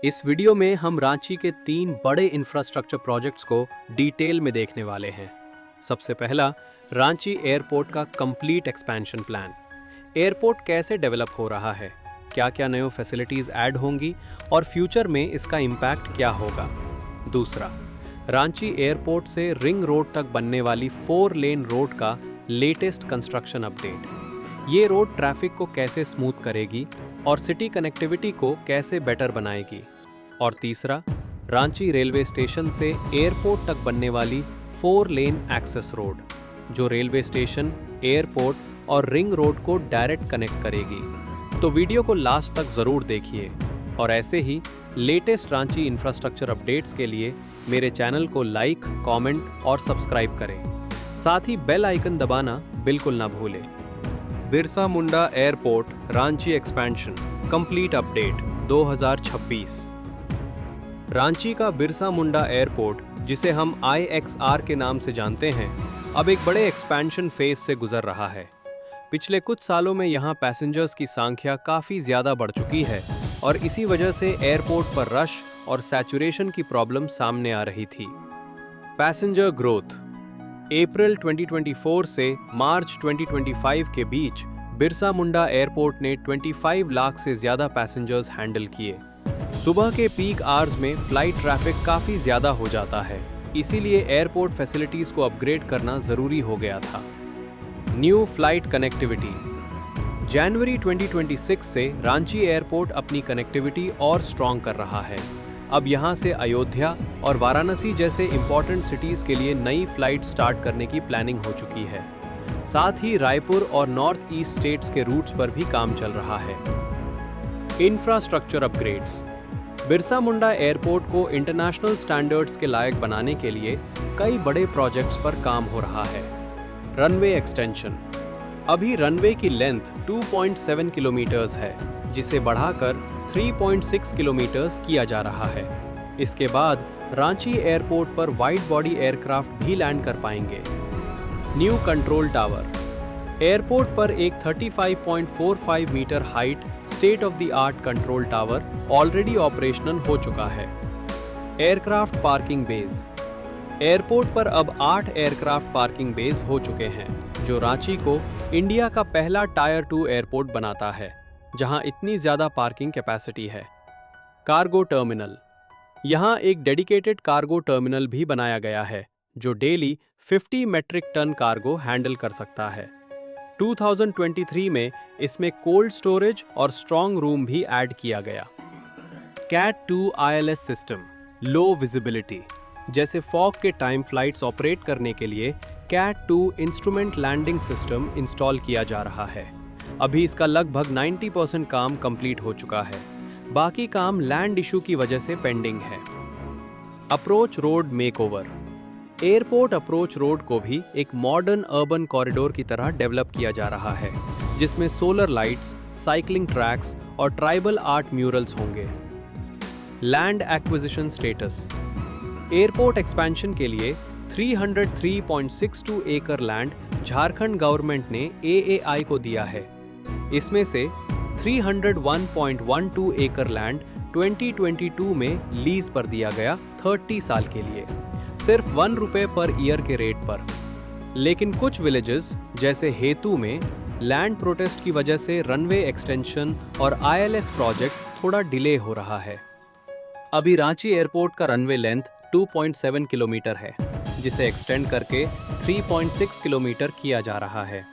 इस वीडियो में हम रांची के 3 बड़े इंफ्रास्ट्रक्चर प्रोजेक्ट्स को डिटेल में देखने वाले हैं। सबसे पहला, रांची एयरपोर्ट का कंप्लीट एक्सपेंशन प्लान। एयरपोर्ट कैसे डेवलप हो रहा है, क्या क्या नई फैसिलिटीज ऐड होंगी और फ्यूचर में इसका इम्पैक्ट क्या होगा। दूसरा, रांची एयरपोर्ट से रिंग रोड तक बनने वाली 4 लेन रोड का लेटेस्ट कंस्ट्रक्शन अपडेट। ये रोड ट्रैफिक को कैसे स्मूथ करेगी और सिटी कनेक्टिविटी को कैसे बेटर बनाएगी। और तीसरा, रांची रेलवे स्टेशन से एयरपोर्ट तक बनने वाली 4 लेन एक्सेस रोड, जो रेलवे स्टेशन, एयरपोर्ट और रिंग रोड को डायरेक्ट कनेक्ट करेगी। तो वीडियो को लास्ट तक ज़रूर देखिए और ऐसे ही लेटेस्ट रांची इंफ्रास्ट्रक्चर अपडेट्स के लिए मेरे चैनल को लाइक, कमेंट और सब्सक्राइब करें। साथ ही बेल आइकन दबाना बिल्कुल ना भूलें। Birsa Munda airport Ranchi expansion complete update 2026। Ranchi का बिरसा मुंडा एयरपोर्ट, जिसे हम IXR के नाम से जानते हैं, अब एक बड़े एक्सपेंशन फेज से गुजर रहा है। पिछले कुछ सालों में यहाँ पैसेंजर्स की संख्या काफ़ी ज़्यादा बढ़ चुकी है और इसी वजह से एयरपोर्ट पर रश और सैचुरेशन की प्रॉब्लम सामने आ रही थी। Passenger growth. अप्रैल 2024 से मार्च 2025 के बीच बिरसा मुंडा एयरपोर्ट ने 25 लाख से ज़्यादा पैसेंजर्स हैंडल किए। सुबह के पीक आवर्स में फ्लाइट ट्रैफिक काफ़ी ज़्यादा हो जाता है, इसीलिए एयरपोर्ट फैसिलिटीज़ को अपग्रेड करना ज़रूरी हो गया था। New flight connectivity. जनवरी 2026 से रांची एयरपोर्ट अपनी कनेक्टिविटी और स्ट्रॉन्ग कर रहा है। अब यहाँ से अयोध्या और वाराणसी जैसे इंपॉर्टेंट सिटीज़ के लिए नई फ्लाइट स्टार्ट करने की प्लानिंग हो चुकी है। साथ ही रायपुर और नॉर्थ ईस्ट स्टेट्स के रूट्स पर भी काम चल रहा है। Infrastructure upgrades. Birsa Munda airport को इंटरनेशनल स्टैंडर्ड्स के लायक बनाने के लिए कई बड़े प्रोजेक्ट्स पर काम हो रहा है। Runway extension. अभी रनवे की लेंथ 2.7 किलोमीटर्स है, जिसे बढ़ाकर 3.6 किलोमीटर्स किया जा रहा है। इसके बाद रांची एयरपोर्ट पर वाइड बॉडी एयरक्राफ्ट भी लैंड कर पाएंगे। New control tower. एयरपोर्ट पर एक 35.45 metre height state of the art control tower already operational हो चुका है। Aircraft parking beige. एयरपोर्ट पर अब 8 एयरक्राफ्ट पार्किंग बेज हो चुके हैं, जो रांची को इंडिया का पहला टायर 2 एयरपोर्ट बनाता है जहां इतनी ज़्यादा पार्किंग कैपेसिटी है। Cargo terminal. यहां एक डेडिकेटेड कार्गो टर्मिनल भी बनाया गया है, जो daily 50 metric ton cargo handle कर सकता है। 2023 में इसमें कोल्ड स्टोरेज और स्ट्रॉन्ग रूम भी ऐड किया गया। CAT 2 ILS system. Low visibility. जैसे फॉग के टाइम फ्लाइट्स ऑपरेट करने के लिए CAT 2 instrument landing system install किया जा रहा है। अभी इसका लगभग 90% काम कंप्लीट हो चुका है। बाकी काम लैंड इशू की वजह से पेंडिंग है। Approach road makeover. Airport approach road को भी एक मॉडर्न अर्बन कॉरिडोर की तरह डेवलप किया जा रहा है, जिसमें सोलर लाइट्स, साइकिलिंग ट्रैक्स और ट्राइबल आर्ट म्यूरल्स होंगे। Land acquisition status. Airport expansion के लिए 303.62 एकड़ लैंड झारखंड गवर्नमेंट ने AAI को दिया है। इसमें से 301.12 एकड़ लैंड 2022 में लीज पर दिया गया 30 साल के लिए, सिर्फ ₹1 पर ईयर के रेट पर। लेकिन कुछ विलेजेस जैसे हेतु में लैंड प्रोटेस्ट की वजह से रनवे एक्सटेंशन और ILS प्रोजेक्ट थोड़ा डिले हो रहा है। अभी रांची एयरपोर्ट का रनवे लेंथ 2.7 किलोमीटर है, जिसे एक्सटेंड करके 3.6 किलोमीटर किया जा रहा है।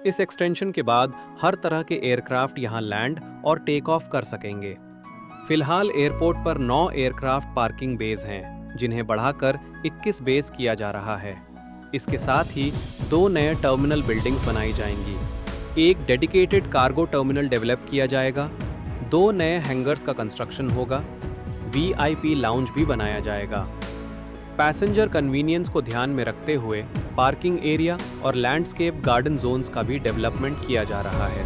इस एक्सटेंशन के बाद हर तरह के एयरक्राफ्ट यहां लैंड और टेक ऑफ कर सकेंगे। फिलहाल एयरपोर्ट पर 9 एयरक्राफ्ट पार्किंग बेज हैं, जिन्हें बढ़ाकर 21 बेज किया जा रहा है। इसके साथ ही 2 नए टर्मिनल बिल्डिंग्स बनाई जाएंगी। एक डेडिकेटेड कार्गो टर्मिनल डेवलप किया जाएगा, 2 नए हैंगर्स का कंस्ट्रक्शन होगा, VIP लाउंज भी बनाया जाएगा। पैसेंजर कन्वीनियंस को ध्यान में रखते हुए पार्किंग एरिया और लैंडस्केप गार्डन जोन्स का भी डेवलपमेंट किया जा रहा है।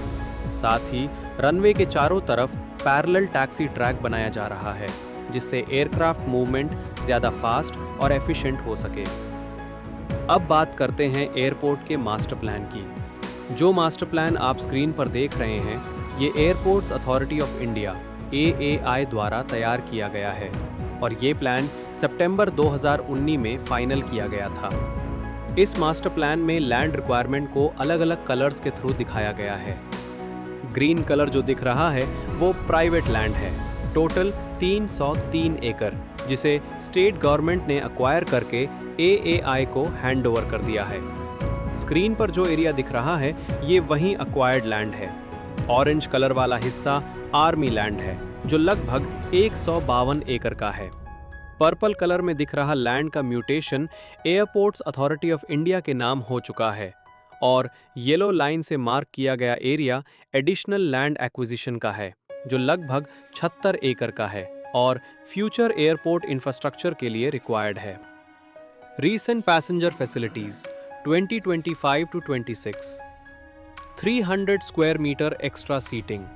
साथ ही रनवे के चारों तरफ पैरेलल टैक्सी ट्रैक बनाया जा रहा है, जिससे एयरक्राफ्ट मूवमेंट ज़्यादा फास्ट और एफिशिएंट हो सके। अब बात करते हैं एयरपोर्ट के मास्टर प्लान की। जो मास्टर प्लान आप स्क्रीन पर देख रहे हैं, ये airports authority of India AAI द्वारा तैयार किया गया है और ये प्लान सितंबर 2019 में फाइनल किया गया था। इस मास्टर प्लान में लैंड रिक्वायरमेंट को अलग-अलग कलर्स के थ्रू दिखाया गया है। ग्रीन कलर जो दिख रहा है वो प्राइवेट लैंड है, टोटल 303 एकड़, जिसे स्टेट गवर्नमेंट ने अक्वायर करके AAI को हैंडओवर कर दिया है। स्क्रीन पर जो एरिया दिख रहा है ये वहीं अक्वायर्ड लैंड है। ऑरेंज कलर वाला हिस्सा आर्मी लैंड है जो लगभग 152 एकड़ का है। पर्पल कलर में दिख रहा लैंड का mutation airports authority of India के नाम हो चुका है और येलो लाइन से मार्क किया गया एरिया एडिशनल लैंड एक्विजिशन का है जो लगभग 76 एकड़ का है और फ्यूचर एयरपोर्ट इंफ्रास्ट्रक्चर के लिए रिक्वायर्ड है। Recent passenger facilities 2025 to 26, 300 square meter extra seating,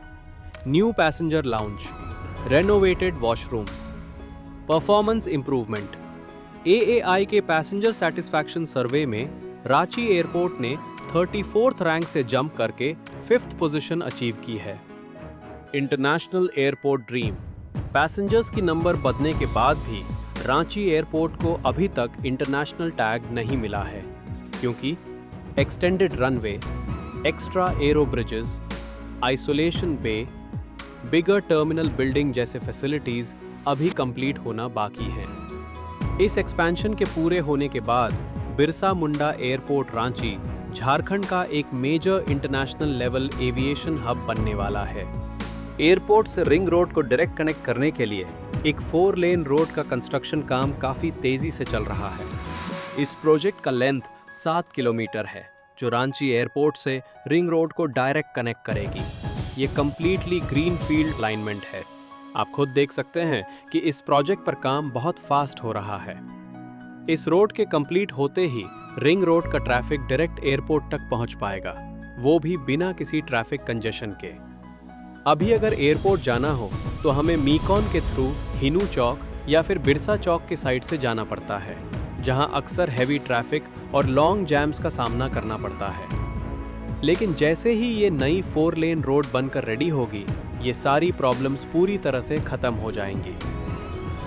new passenger lounge, renovated washrooms, performance improvement। AAI के पैसेंजर सेटिस्फैक्शन सर्वे में रांची एयरपोर्ट ने 34th रैंक से जंप करके 5th पोजीशन अचीव की है। International airport dream. पैसेंजर्स की नंबर बढ़ने के बाद भी रांची एयरपोर्ट को अभी तक इंटरनेशनल टैग नहीं मिला है क्योंकि extended runway, extra aero bridges, isolation bay, bigger terminal building जैसे फैसिलिटीज अभी कंप्लीट होना बाकी हैं। इस एक्सपेंशन के पूरे होने के बाद बिरसा मुंडा एयरपोर्ट रांची झारखंड का एक major international level aviation hub बनने वाला है। एयरपोर्ट से रिंग रोड को डायरेक्ट कनेक्ट करने के लिए एक 4 लेन रोड का कंस्ट्रक्शन काम काफ़ी तेज़ी से चल रहा है। इस प्रोजेक्ट का लेंथ 7 किलोमीटर है जो रांची एयरपोर्ट से रिंग रोड को डायरेक्ट कनेक्ट करेगी। ये कम्प्लीटली ग्रीन फील्ड अलाइनमेंट है। आप खुद देख सकते हैं कि इस प्रोजेक्ट पर काम बहुत फास्ट हो रहा है। इस रोड के कंप्लीट होते ही रिंग रोड का ट्रैफिक डायरेक्ट एयरपोर्ट तक पहुंच पाएगा, वो भी बिना किसी ट्रैफिक कंजेशन के। अभी अगर एयरपोर्ट जाना हो तो हमें मीकॉन के थ्रू हिनू चौक या फिर बिरसा चौक के साइड से जाना पड़ता है, जहां अक्सर हैवी ट्रैफिक और लॉन्ग जैम्स का सामना करना पड़ता है। लेकिन जैसे ही ये नई 4 लेन रोड बनकर रेडी होगी, ये सारी प्रॉब्लम्स पूरी तरह से खत्म हो जाएंगी।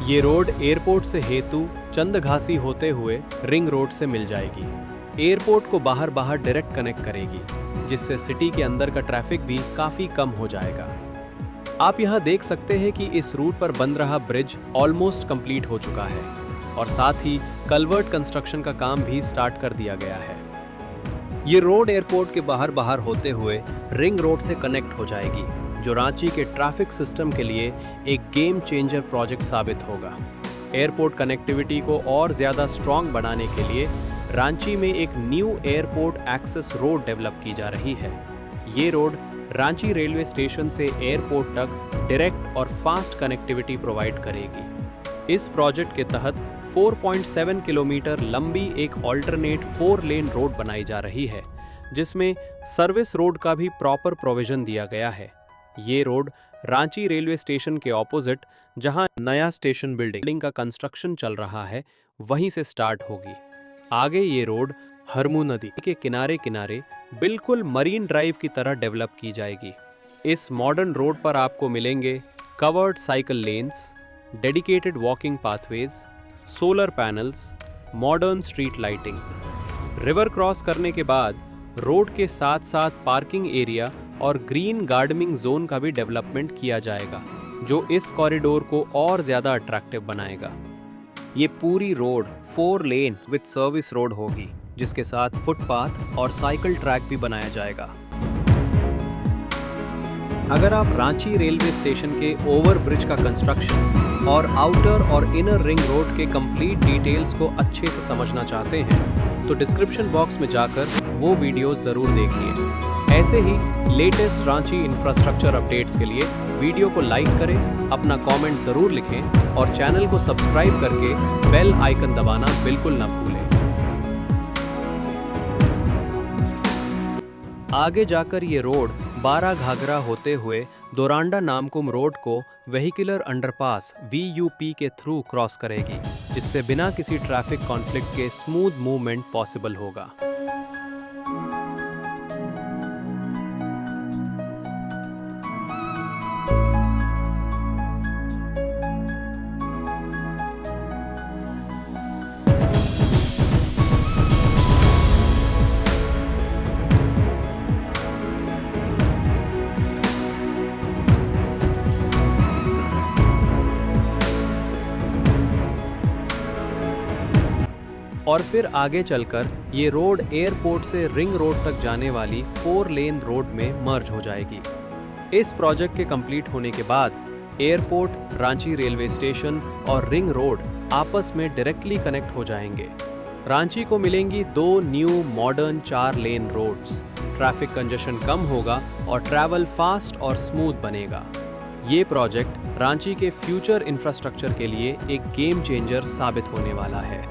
ये रोड एयरपोर्ट से हेतु चंदघासी होते हुए रिंग रोड से मिल जाएगी। एयरपोर्ट को बाहर बाहर डायरेक्ट कनेक्ट करेगी, जिससे सिटी के अंदर का ट्रैफिक भी काफ़ी कम हो जाएगा। आप यहाँ देख सकते हैं कि इस रूट पर बन रहा ब्रिज ऑलमोस्ट कंप्लीट हो चुका है और साथ ही कल्वर्ट कंस्ट्रक्शन का काम भी स्टार्ट कर दिया गया है। ये रोड एयरपोर्ट के बाहर बाहर होते हुए रिंग रोड से कनेक्ट हो जाएगी, जो रांची के ट्रैफिक सिस्टम के लिए एक गेम चेंजर प्रोजेक्ट साबित होगा। एयरपोर्ट कनेक्टिविटी को और ज़्यादा स्ट्रॉन्ग बनाने के लिए रांची में एक new airport access road develop की जा रही है। ये रोड रांची रेलवे स्टेशन से एयरपोर्ट तक डायरेक्ट और फास्ट कनेक्टिविटी प्रोवाइड करेगी। इस प्रोजेक्ट के तहत 4.7 किलोमीटर लंबी एक ऑल्टरनेट 4 लेन रोड बनाई जा रही है, जिसमें सर्विस रोड का भी प्रॉपर प्रोविजन दिया गया है। ये रोड रांची रेलवे स्टेशन के ऑपोजिट, जहां नया स्टेशन बिल्डिंग का कंस्ट्रक्शन चल रहा है, वहीं से स्टार्ट होगी। आगे ये रोड हरमू नदी के किनारे किनारे बिल्कुल मरीन ड्राइव की तरह डेवलप की जाएगी। इस मॉडर्न रोड पर आपको मिलेंगे covered cycle lens, dedicated walking pathways, solar panels, modern street lighting. River cross करने के बाद रोड के साथ साथ पार्किंग एरिया और ग्रीन गार्डनिंग जोन का भी डेवलपमेंट किया जाएगा, जो इस कॉरिडोर को और ज़्यादा अट्रैक्टिव बनाएगा। ये पूरी road 4 lane with service road होगी, जिसके साथ फुटपाथ और साइकिल ट्रैक भी बनाया जाएगा। अगर आप रांची रेलवे स्टेशन के ओवर ब्रिज का कंस्ट्रक्शन और आउटर और इनर रिंग रोड के कंप्लीट डिटेल्स को अच्छे से समझना चाहते हैं तो डिस्क्रिप्शन बॉक्स में जाकर वो वीडियो ज़रूर देखिए। ऐसे ही लेटेस्ट रांची इंफ्रास्ट्रक्चर अपडेट्स के लिए वीडियो को लाइक करें, अपना कमेंट ज़रूर लिखें और चैनल को सब्सक्राइब करके बेल आइकन दबाना बिल्कुल ना भूलें। आगे जाकर ये रोड 12 घाघरा होते हुए दोरांडा नामकुम रोड को वेहिकुलर अंडरपास VUP के थ्रू क्रॉस करेगी, जिससे बिना किसी ट्रैफिक कॉन्फ्लिक्ट के स्मूथ मूवमेंट पॉसिबल होगा। और फिर आगे चलकर ये रोड एयरपोर्ट से रिंग रोड तक जाने वाली 4 लेन रोड में मर्ज हो जाएगी। इस प्रोजेक्ट के कंप्लीट होने के बाद एयरपोर्ट, रांची रेलवे स्टेशन और रिंग रोड आपस में डायरेक्टली कनेक्ट हो जाएंगे। रांची को मिलेंगी 2 न्यू मॉडर्न 4 लेन रोड्स। ट्रैफिक कंजेशन कम होगा और ट्रैवल फास्ट और स्मूथ बनेगा। ये प्रोजेक्ट रांची के फ्यूचर इंफ्रास्ट्रक्चर के लिए एक गेम चेंजर साबित होने वाला है।